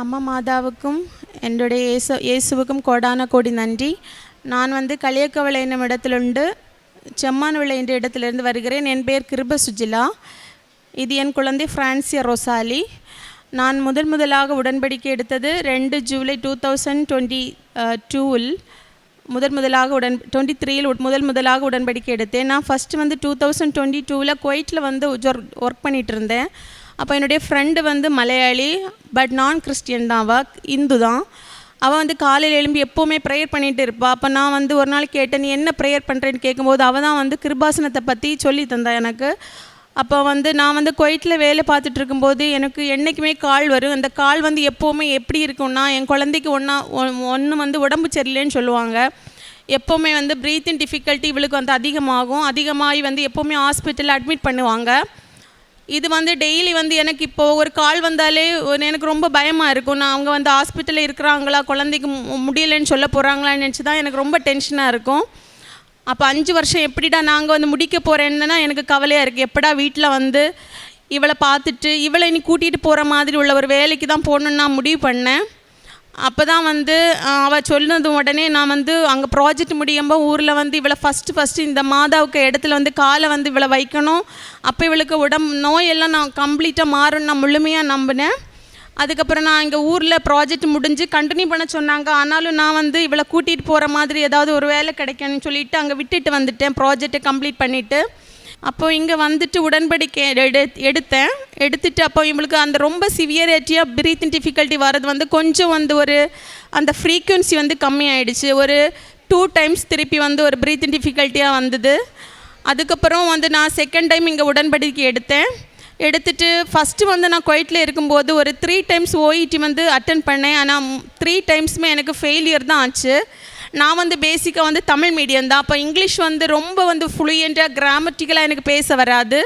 அம்மா மாதாவுக்கும் என்னுடைய இயேசுவுக்கும் கோடான கோடி நன்றி. நான் களியக்கவளை என்னும் இடத்திலுண்டு செம்மான்விளை என்ற இடத்திலிருந்து வருகிறேன். என் பேர் கிருப சுஜிலா. இது என் குழந்தை ஃப்ரான்சியா ரொசாலி. நான் முதலாக உடன்படிக்கை எடுத்தது 2 ஜூலை 2022 முதலாக 23 முதலாக உடன்படிக்கை எடுத்தேன். நான் ஃபஸ்ட்டு 2022 குவைட்டில் ஒர்க் பண்ணிகிட்டு இருந்தேன். அப்போ என்னுடைய ஃப்ரெண்டு மலையாளி, பட் நான் கிறிஸ்டியன் தான். அவள் இந்து தான். அவள் காலையில் எழும்பி எப்போவுமே ப்ரேயர் பண்ணிகிட்டு இருப்பாள். அப்போ நான் ஒரு நாள் கேட்டேன், நீ என்ன ப்ரேயர் பண்ணுறேன்னு கேட்கும்போது அவள் தான் கிருபாசனத்தை பற்றி சொல்லி தந்தா எனக்கு. அப்போ நான் குவைட்டில் வேலை பார்த்துட்டு இருக்கும்போது எனக்கு என்றைக்குமே கால் வரும். அந்த கால் எப்போவுமே எப்படி இருக்கும்னா, என் குழந்தைக்கு ஒன்று உடம்பு சரியில்லைன்னு சொல்லுவாங்க. எப்போவுமே ப்ரீத்திங் டிஃபிகல்ட்டி இவளுக்கு அதிகமாகும். அதிகமாகி எப்போவுமே ஹாஸ்பிட்டலில் அட்மிட் பண்ணுவாங்க. இது டெய்லி எனக்கு இப்போது ஒரு கால் வந்தாலே எனக்கு ரொம்ப பயமாக இருக்கும். நான் அவங்க ஹாஸ்பிட்டலில் இருக்கிறாங்களா, குழந்தைக்கு முடியலைன்னு சொல்ல போகிறாங்களான்னு நினச்சி தான் எனக்கு ரொம்ப டென்ஷனாக இருக்கும். அப்போ 5 வருஷம் எப்படிடா நாங்கள் முடிக்க போகிறேன்னா எனக்கு கவலையாக இருக்குது. எப்படா வீட்டில் இவளை பார்த்துட்டு இவளை இனி கூட்டிகிட்டு போகிற மாதிரி உள்ள ஒரு வேலைக்கு தான் போகணுன்னு நான் முடிவு பண்ணேன். அப்போ தான் அவள் சொன்னது உடனே நான் அங்கே ப்ராஜெக்ட் முடியும்போது ஊரில் இவளை ஃபஸ்ட்டு இந்த மாதாவுக்கு இடத்துல காலை இவளை வைக்கணும். அப்போ இவளுக்கு நோயெல்லாம் நான் கம்ப்ளீட்டாக மாறும்னு நான் முழுமையாக நம்பினேன். அதுக்கப்புறம் நான் இங்கே ஊரில் ப்ராஜெக்ட் முடிஞ்சு கண்டினியூ பண்ண சொன்னாங்க. ஆனாலும் நான் இவளை கூட்டிகிட்டு போகிற மாதிரி ஏதாவது ஒரு வேலை கிடைக்கணும்னு சொல்லிவிட்டு அங்கே விட்டுட்டு வந்துட்டேன், ப்ராஜெக்டை கம்ப்ளீட் பண்ணிவிட்டு. அப்போது இங்கே உடன்படிக்கை எடுத்துட்டு அப்போ இவளுக்கு ரொம்ப சிவியரிட்டியாக ப்ரீத்திங் டிஃபிகல்ட்டி வர்றது கொஞ்சம் ஒரு அந்த ஃப்ரீக்குவன்சி கம்மியாயிடுச்சு. ஒரு 2 டைம்ஸ் திருப்பி ஒரு ப்ரீத்திங் டிஃபிகல்ட்டியாக வந்தது. அதுக்கப்புறம் நான் செகண்ட் டைம் இங்கே உடன்படிக்கை எடுத்துட்டு ஃபஸ்ட்டு நான் குவைட்டில் இருக்கும்போது ஒரு 3 டைம்ஸ் ஓஇடி அட்டன் பண்ணேன். ஆனால் 3 டைம்ஸுமே எனக்கு ஃபெயிலியர் தான் ஆச்சு. நான் பேசிக்காக தமிழ் மீடியம் தான். அப்போ இங்கிலீஷ் ரொம்ப ஃப்ளூயண்ட்டாக கிராமட்டிக்கலாக எனக்கு பேச வராது.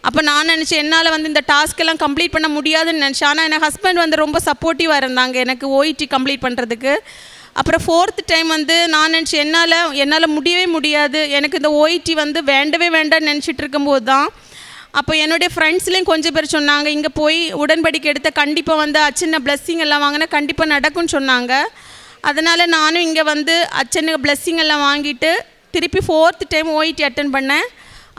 அப்போ நான் நினச்சேன் என்னால் இந்த டாஸ்க்கெல்லாம் கம்ப்ளீட் பண்ண முடியாதுன்னு நினச்சேன். ஆனால் என் ஹஸ்பண்ட் ரொம்ப சப்போர்ட்டிவாக இருந்தாங்க எனக்கு ஓஇடி கம்ப்ளீட் பண்ணுறதுக்கு. அப்புறம் 4th டைம் நான் நினச்சேன் என்னால் முடியவே முடியாது, எனக்கு இந்த ஓஇடி வேண்டவே வேண்டான்னு நினச்சிட்டு இருக்கும்போது தான் அப்போ என்னுடைய ஃப்ரெண்ட்ஸ்லேயும் கொஞ்சம் பேர் சொன்னாங்க, இங்கே போய் உடன்படிக்கை எடுத்த கண்டிப்பாக அச்சனை பிளெஸ்ஸிங் எல்லாம் வாங்கினா கண்டிப்பாக நடக்கும்னு சொன்னாங்க. அதனால் நானும் இங்கே அச்சனுக்கு பிளெஸ்ஸிங் எல்லாம் வாங்கிட்டு திருப்பி 4th டைம் ஓஇடி அட்டன் பண்ணேன்.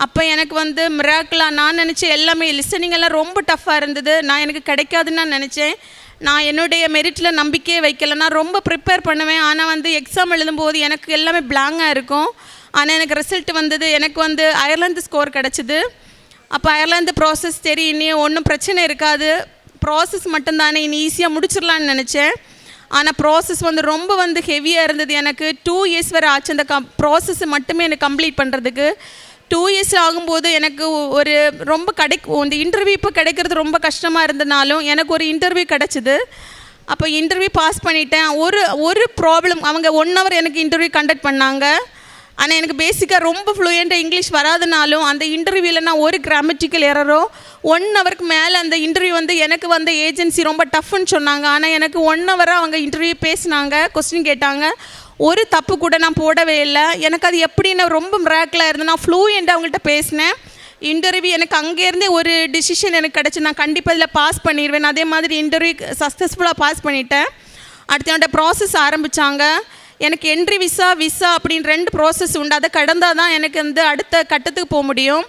அப்போ எனக்கு மிராக்கிளாக நான் நினச்சேன் எல்லாமே லிசனிங் எல்லாம் ரொம்ப டஃப்பாக இருந்தது. நான் எனக்கு கிடைக்காதுன்னு நான் நினச்சேன். நான் என்னுடைய மெரிட்டில் நம்பிக்கையே வைக்கலை. நான் ரொம்ப ப்ரிப்பேர் பண்ணுவேன். ஆனால் எக்ஸாம் எழுதும்போது எனக்கு எல்லாமே பிளாங்காக இருக்கும். ஆனால் எனக்கு ரிசல்ட் எனக்கு அயர்லாந்து ஸ்கோர் கிடச்சிது. அப்போ அயர்லாந்து ப்ராசஸ் சரி இனி ஒன்றும் பிரச்சனை இருக்காது, ப்ராசஸ் மட்டும்தானே இனி ஈஸியாக முடிச்சிடலான்னு நினச்சேன். ஆனால் ப்ராசஸ் ரொம்ப ஹெவியாக இருந்தது. எனக்கு 2 இயர்ஸ் வரை ஆச்சு அந்த ப்ராசஸ் மட்டுமே எனக்கு கம்ப்ளீட் பண்ணுறதுக்கு. 2 இயர்ஸ் ஆகும்போது எனக்கு ஒரு ரொம்ப இந்த இன்டர்வியூ இப்போ கிடைக்கிறது ரொம்ப கஷ்டமாக இருந்தனாலும் எனக்கு ஒரு இன்டர்வியூ கிடச்சிது. அப்போ இன்டர்வியூ பாஸ் பண்ணிட்டேன். ஒரு ப்ராப்ளம், அவங்க 1 hour எனக்கு இன்டர்வியூ கண்டக்ட் பண்ணாங்க. ஆனால் எனக்கு பேசிக்காக ரொம்ப ஃப்ளூயண்ட்டாக இங்கிலீஷ் வராதுனாலும் அந்த இன்டர்வியூவில் நான் ஒரு கிராமட்டிக்கல் எரரோ 1 hourக்கு மேலே அந்த இன்டர்வியூ எனக்கு ஏஜென்சி ரொம்ப டஃப்னு சொன்னாங்க. ஆனால் எனக்கு 1 hour அவங்க இன்டர்வியூ பேசினாங்க, கொஸ்டின் கேட்டாங்க, ஒரு தப்பு கூட நான் போடவே இல்லை. எனக்கு அது எப்படின்னு ரொம்ப மிராக்கிளாக இருந்து நான் ஃப்ளூயண்ட்டாக அவங்கள்ட்ட பேசினேன். இன்டர்வியூ எனக்கு அங்கேருந்தே ஒரு டிசிஷன் எனக்கு கிடச்சி, நான் கண்டிப்பாக இதில் பாஸ் பண்ணிடுவேன். அதே மாதிரி இன்டர்வியூ சக்ஸஸ்ஃபுல்லாக பாஸ் பண்ணிட்டேன். அடுத்து என்னோட ப்ராசஸ் ஆரம்பித்தாங்க. எனக்கு என்ட்ரி விசா அப்படின்னு 2 ப்ராசஸ் உண்டு. அதை கடந்தால் தான் எனக்கு அடுத்த கட்டத்துக்கு போக முடியும்.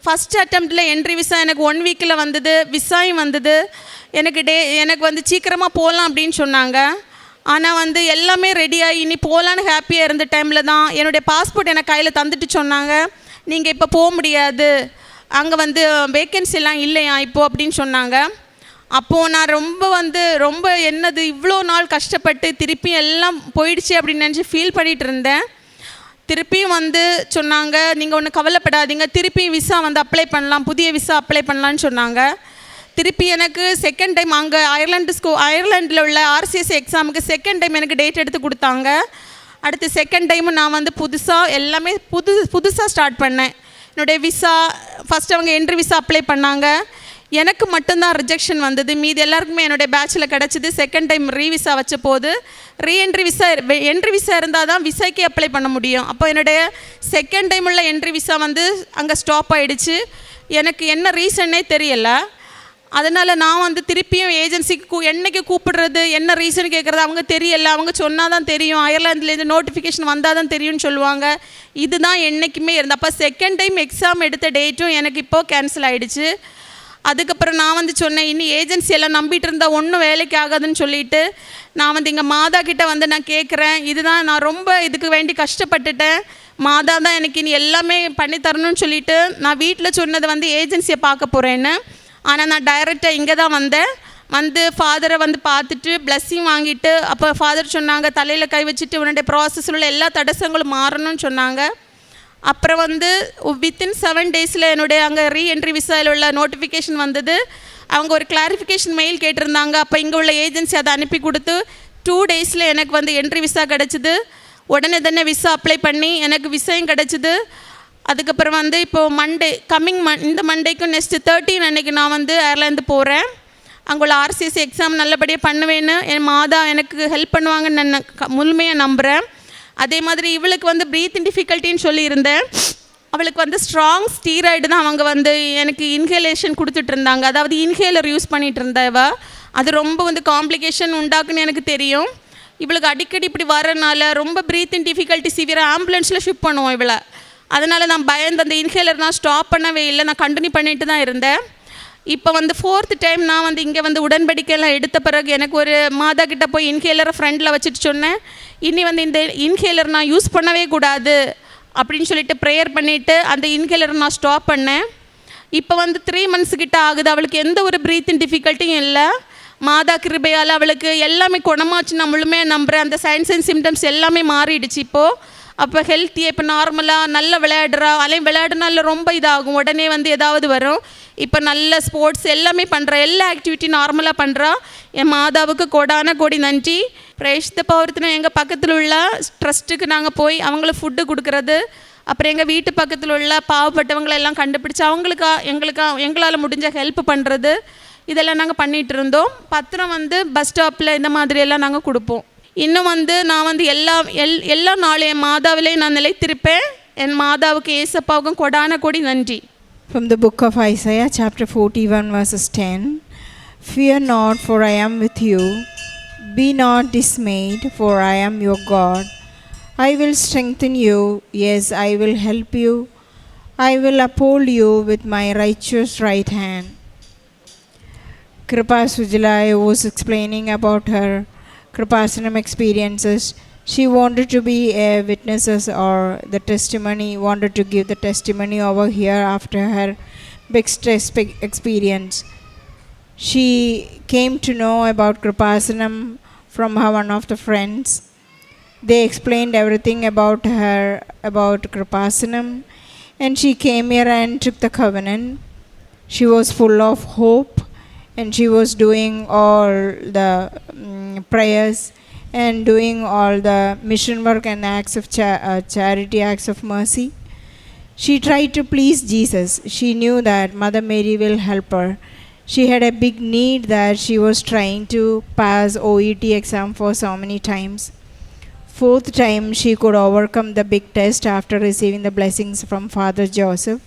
ஃபஸ்ட் அட்டெம்ப்டில் என்ட்ரி விசா எனக்கு 1 வீக்கில் வந்தது, விசாயும் வந்தது. எனக்கு சீக்கிரமாக போகலாம் அப்படின்னு சொன்னாங்க. ஆனால் எல்லாமே ரெடியாகி இனி போகலான்னு ஹாப்பியாக இருந்த டைமில் தான் என்னுடைய பாஸ்போர்ட் எனக்கு கையில் தந்துட்டு சொன்னாங்க, நீங்கள் இப்போ போக முடியாது, அங்கே வேக்கன்சிலாம் இல்லையா இப்போது அப்படின்னு சொன்னாங்க. அப்போது நான் ரொம்ப என்னது இவ்வளோ நாள் கஷ்டப்பட்டு திருப்பி எல்லாம் போயிடுச்சு அப்படின்னு நினச்சி ஃபீல் பண்ணிகிட்டு இருந்தேன். திருப்பியும் சொன்னாங்க, நீங்கள் ஒன்றும் கவலைப்படாதீங்க, திருப்பி விசா அப்ளை பண்ணலாம், புதிய விசா அப்ளை பண்ணலான்னு சொன்னாங்க. திருப்பி எனக்கு செகண்ட் டைம் அங்கே அயர்லாண்டில் உள்ள ஆர்சிஎஸ் எக்ஸாமுக்கு செகண்ட் டைம் எனக்கு டேட் எடுத்து கொடுத்தாங்க. அடுத்து செகண்ட் டைமு நான் புதுசாக எல்லாமே புதுசாக ஸ்டார்ட் பண்ணேன். என்னுடைய விசா ஃபஸ்ட்டு அவங்க என்ட்ரி விசா அப்ளை பண்ணாங்க. எனக்கு மட்டும்தான் ரிஜெக்ஷன் வந்தது, மீதி எல்லாருக்குமே என்னுடைய பேட்சில் கிடச்சிது. செகண்ட் டைம் ரீவிசா வச்ச போது என்ட்ரி விசா இருந்தால் தான் விசாக்கே அப்ளை பண்ண முடியும். அப்போ என்னுடைய செகண்ட் டைம் உள்ள என்ட்ரி விசா அங்கே ஸ்டாப் ஆகிடுச்சு. எனக்கு என்ன ரீசன்னே தெரியலை. அதனால் நான் வந்து திருப்பியும் ஏஜென்சிக்கு என்னைக்கு கூப்பிடுறது, என்ன ரீசன் கேட்குறது, அவங்க தெரியல, அவங்க சொன்னால் தான் தெரியும், அயர்லாந்துலேருந்து நோட்டிஃபிகேஷன் வந்தால் தான் தெரியும்னு சொல்லுவாங்க. இதுதான் என்றைக்குமே இருந்தது. அப்போ செகண்ட் டைம் எக்ஸாம் எடுத்த டேட்டும் எனக்கு இப்போது கேன்சல் ஆகிடுச்சு. அதுக்கப்புறம் நான் வந்து சொன்னேன், இனி ஏஜென்சி எல்லாம் நம்பிட்டு இருந்தால் ஒன்றும் வேலைக்கு ஆகாதுன்னு சொல்லிட்டு நான் வந்து இங்கே மாதா கிட்டே வந்து நான் கேட்குறேன். இதுதான் நான் ரொம்ப இதுக்கு வேண்டி கஷ்டப்பட்டுட்டேன், மாதா தான் எனக்கு இனி எல்லாமே பண்ணி தரணும்னு சொல்லிட்டு நான் வீட்டில் சொன்னது வந்து ஏஜென்சியை பார்க்க போகிறேன்னு. ஆனால் நான் டைரெக்டாக இங்கே தான் வந்தேன். வந்து ஃபாதரை வந்து பார்த்துட்டு பிளஸ்ஸிங் வாங்கிட்டு, அப்போ ஃபாதர் சொன்னாங்க, தலையில் கை வச்சுட்டு உன்னுடைய ப்ராசஸில் உள்ள எல்லா தடசங்களும் மாறணும்னு சொன்னாங்க. அப்புறம் வந்து வித்தின் 7 டேஸில் என்னுடைய அங்கே ரீஎன்ட்ரி விசாவில் உள்ள நோட்டிஃபிகேஷன் வந்தது. அவங்க ஒரு கிளாரிஃபிகேஷன் மெயில் கேட்டிருந்தாங்க. அப்போ இங்கே உள்ள ஏஜென்சி அதை அனுப்பி கொடுத்து 2 டேஸில் எனக்கு வந்து என்ட்ரி விசா கிடச்சிது. உடனே தானே விசா அப்ளை பண்ணி எனக்கு விசையும் கிடச்சிது. அதுக்கப்புறம் வந்து இப்போது இந்த மண்டேக்கும் நெக்ஸ்ட்டு 13 அன்றைக்கி நான் வந்து அயர்லாந்து போகிறேன். அங்குள்ள RCS எக்ஸாம் நல்லபடியாக பண்ணுவேன்னு என் மாதா எனக்கு ஹெல்ப் பண்ணுவாங்கன்னு நான் முழுமையாக நம்புகிறேன். அதே மாதிரி இவளுக்கு வந்து ப்ரீத்திங் டிஃபிகல்ட்டின்னு சொல்லியிருந்தேன். அவளுக்கு வந்து ஸ்ட்ராங் ஸ்டீராய்டு தான் அவங்க வந்து எனக்கு இன்ஹேலேஷன் கொடுத்துட்டு இருந்தாங்க. அதாவது இன்ஹேலர் யூஸ் பண்ணிகிட்டு இருந்தவ. அது ரொம்ப வந்து காம்ப்ளிகேஷன் உண்டாக்குன்னு எனக்கு தெரியும். இவளுக்கு அடிக்கடி இப்படி வரனால ரொம்ப ப்ரீத்திங் டிஃபிகல்ட்டி சிவியராக ஆம்புலன்ஸில் ஷிஃப்ட் பண்ணுவோம் இவளை. அதனால் நான் பயந்து அந்த இன்ஹேலர் நான் ஸ்டாப் பண்ணவே இல்லை, நான் கண்டினியூ பண்ணிட்டு தான் இருந்தேன். இப்போ வந்து 4th டைம் நான் வந்து இங்கே வந்து உடன்படிக்கையெல்லாம் எடுத்த பிறகு எனக்கு ஒரு மாதா கிட்டே போய் இன்ஹேலரை ஃப்ரெண்டில் வச்சுட்டு சொன்னேன், இனி வந்து இந்த இன்ஹேலர் நான் யூஸ் பண்ணவே கூடாது அப்படின்னு சொல்லிட்டு ப்ரேயர் பண்ணிவிட்டு அந்த இன்ஹேலரை நான் ஸ்டாப் பண்ணேன். இப்போ வந்து 3 months கிட்ட ஆகுது. அவளுக்கு எந்த ஒரு ப்ரீத்திங் டிஃபிகல்ட்டியும் இல்லை. மாதா கிருபையால் அவளுக்கு எல்லாமே குணமாச்சு. நான் முழுமையாக நம்புகிறேன். அந்த சைன்ஸ் அண்ட் சிம்டம்ஸ் எல்லாமே மாறிடுச்சு இப்போது. அப்போ ஹெல்த்தியாக இப்போ நார்மலாக நல்லா விளையாடுறா. விளையாடுனால ரொம்ப இதாகும், உடனே வந்து ஏதாவது வரும். இப்போ நல்ல ஸ்போர்ட்ஸ் எல்லாமே பண்ணுறா, எல்லா ஆக்டிவிட்டி நார்மலாக பண்ணுறா. என் மாதாவுக்கு கோடான கோடி நன்றி. பிரேஷித்த பௌர்த்தினா எங்கள் பக்கத்தில் உள்ள ட்ரஸ்ட்டுக்கு நாங்கள் போய் அவங்களுக்கு ஃபுட்டு கொடுக்குறது, அப்புறம் எங்கள் வீட்டு பக்கத்தில் உள்ள பாவப்பட்டவங்களெல்லாம் கண்டுபிடிச்சி எங்களால் முடிஞ்ச ஹெல்ப் பண்ணுறது, இதெல்லாம் நாங்கள் பண்ணிகிட்டு இருந்தோம். பத்திரம் வந்து பஸ் ஸ்டாப்பில் இந்த மாதிரியெல்லாம் நாங்கள் கொடுப்போம். இன்னும் வந்து நான் வந்து எல்லா நாளும் என் மாதாவிலே நான் நிலைத்திருப்பேன். என் மாதாவுக்கு ஏசப்பாவுக்கும் கொடான கொடி நன்றி. From the book of Isaiah chapter 41 verses 10, Fear not, for I am with you. Be not dismayed, for I am your God. I will strengthen you, yes, I will help you. I will uphold you with my righteous right hand. Kripa Sujilai was explaining about her Kripasanam experiences. She wanted to be a witness or the testimony, wanted to give the testimony over here after her big stress experience. She came to know about Kripasanam from one of the friends. They explained everything about her, about Kripasanam, and she came here and took the covenant. She was full of hope, and she was doing all the prayers and doing all the mission work and acts of charity, acts of mercy. She tried to please Jesus. She knew that Mother Mary will help her. She had a big need that she was trying to pass OET exam for so many times. 4th time she could overcome the big test after receiving the blessings from Father Joseph.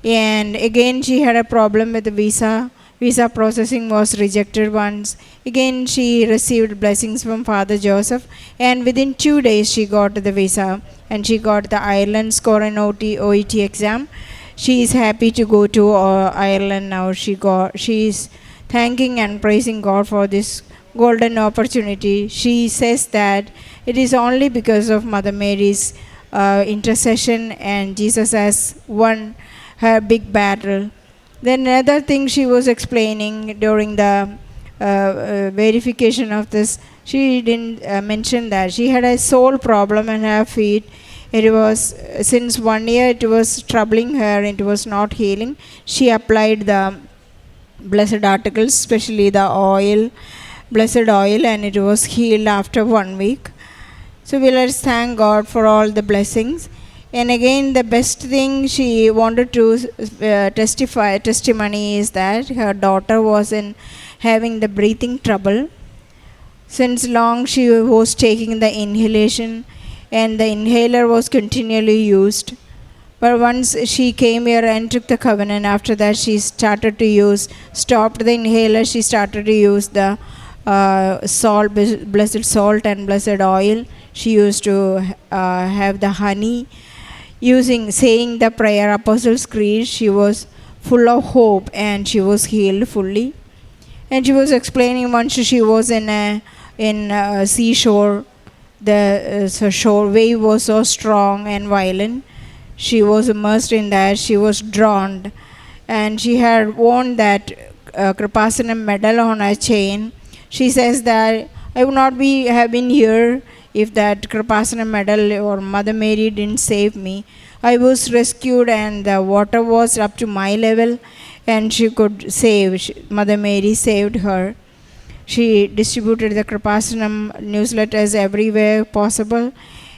And again she had a problem with the visa processing was rejected once. Again she received blessings from Father Joseph, and within 2 days she got the visa and she got the Ireland score in OET exam. She is happy to go to Ireland now. She is thanking and praising God for this golden opportunity. She says that it is only because of Mother Mary's intercession, and Jesus has won her big battle. Then another thing she was explaining during the verification of this, she didn't mention that she had a sole problem in her feet. It was since 1 year it was troubling her, it was not healing. She applied the blessed articles, especially the blessed oil, and it was healed after 1 week. So we let's thank God for all the blessings. And again, the best thing she wanted to testimony is that her daughter was having the breathing trouble. Since long she was taking the inhalation, and the inhaler was continually used. But once she came here and took the covenant, after that she started to stopped the inhaler, she started to use the salt, blessed salt and blessed oil. She used to have the honey. Saying the prayer, Apostles' Creed, she was full of hope and she was healed fully. And she was explaining once she was in a seashore, the shore wave was so strong and violent. She was immersed in that. She was drowned, and she had worn that Kripasanam medal on her chain. She says that I would not have been here if that Kripasanam medal or Mother Mary didn't save me. I was rescued and the water was up to my level and she could save. Mother Mary saved her. She distributed the Kripasanam newsletters everywhere possible,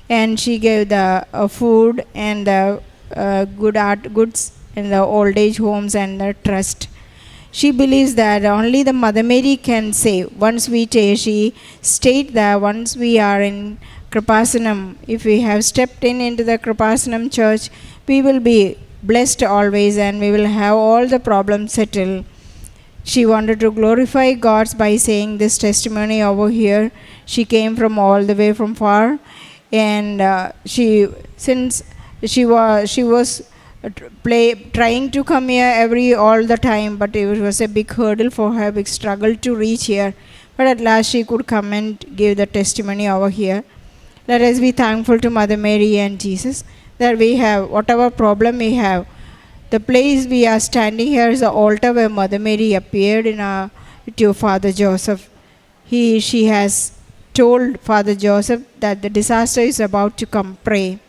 and she gave the food and the goods in the old age homes and the trust. She believes that only the Mother Mary can save. She states that once we are in Kripasanam, if we have stepped into the Kripasanam church, we will be blessed always and we will have all the problems settled. She wanted to glorify God by saying this testimony over here. She came from all the way from far, and since she was trying to come here all the time, but it was a big hurdle for her, big struggle to reach here. But at last she could come and give the testimony over here. Let us be thankful to Mother Mary and Jesus that we have whatever problem we have. The place we are standing here is the altar where Mother Mary appeared to Father Joseph. She has told Father Joseph that the disaster is about to come. Pray.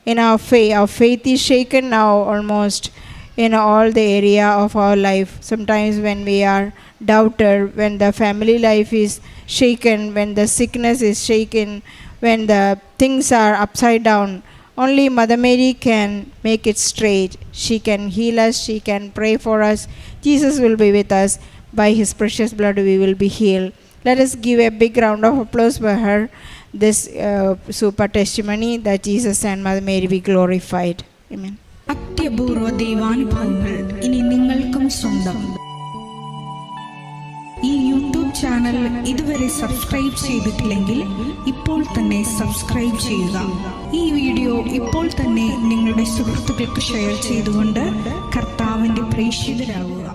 In our faith is shaken now almost in all the area of our life. Sometimes when we are doubted, when the family life is shaken, when the sickness is shaken, when the things are upside down, only Mother Mary can make it straight. She can heal us. She can pray for us. Jesus will be with us. By His precious blood we will be healed. Let us give a big round of applause for her, this super testimony that Jesus and Mother Mary be glorified. Amen. അത്യപൂർവ ദൈവാനുഭവങ്ങൾ ഇനി നിങ്ങൾക്കും സ്വന്തം. ഈ YouTube channel ഇതുവരെ subscribe ചെയ്തിട്ടില്ലെങ്കിൽ ഇപ്പോൾ തന്നെ subscribe ചെയ്യുക. ഈ വീഡിയോ ഇപ്പോൾ തന്നെ നിങ്ങളുടെ സുഹൃത്തുക്കൾക്ക് ഷെയർ ചെയ്തുകൊണ്ട് കർത്താവിൻ്റെ പ്രേക്ഷിതരാകുക.